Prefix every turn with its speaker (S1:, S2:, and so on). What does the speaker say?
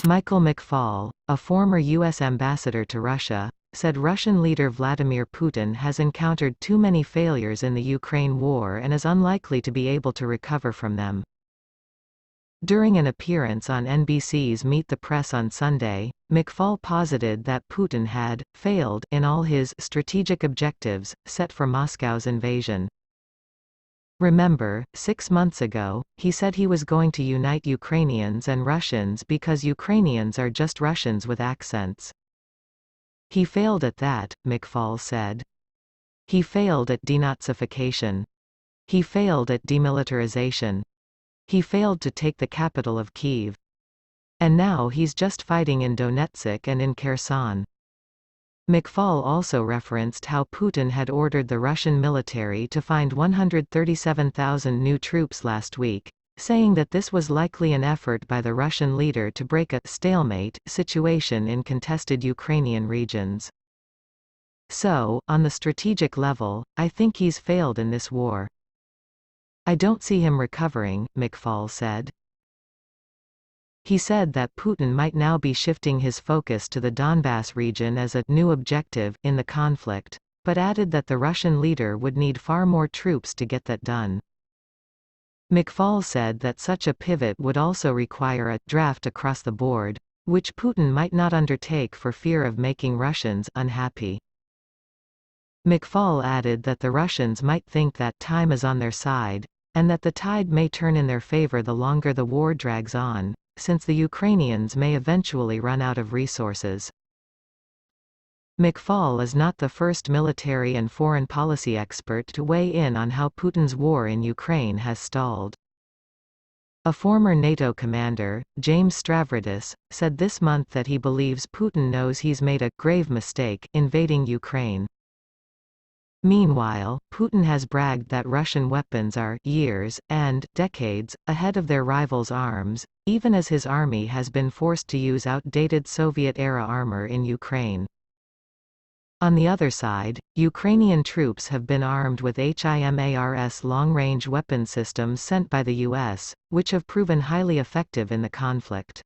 S1: Michael McFaul, a former U.S. ambassador to Russia, said Russian leader Vladimir Putin has encountered too many failures in the Ukraine war and is unlikely to be able to recover from them. During an appearance on NBC's Meet the Press on Sunday, McFaul posited that Putin had failed in all his strategic objectives set for Moscow's invasion. Remember, 6 months ago, he said he was going to unite Ukrainians and Russians because Ukrainians are just Russians with accents. He failed at that, McFaul said. He failed at denazification. He failed at demilitarization. He failed to take the capital of Kyiv. And now he's just fighting in Donetsk and in Kherson. McFaul also referenced how Putin had ordered the Russian military to find 137,000 new troops last week, saying that this was likely an effort by the Russian leader to break a «stalemate» situation in contested Ukrainian regions. So, on the strategic level, I think he's failed in this war. I don't see him recovering, McFaul said. He said that Putin might now be shifting his focus to the Donbass region as a new objective in the conflict, but added that the Russian leader would need far more troops to get that done. McFaul said that such a pivot would also require a draft across the board, which Putin might not undertake for fear of making Russians unhappy. McFaul added that the Russians might think that time is on their side, and that the tide may turn in their favor the longer the war drags on, since the Ukrainians may eventually run out of resources. McFaul is not the first military and foreign policy expert to weigh in on how Putin's war in Ukraine has stalled. A former NATO commander, James Stavridis, said this month that he believes Putin knows he's made a grave mistake invading Ukraine. Meanwhile, Putin has bragged that Russian weapons are years, and decades, ahead of their rivals' arms, even as his army has been forced to use outdated Soviet-era armor in Ukraine. On the other side, Ukrainian troops have been armed with HIMARS long-range weapon systems sent by the U.S., which have proven highly effective in the conflict.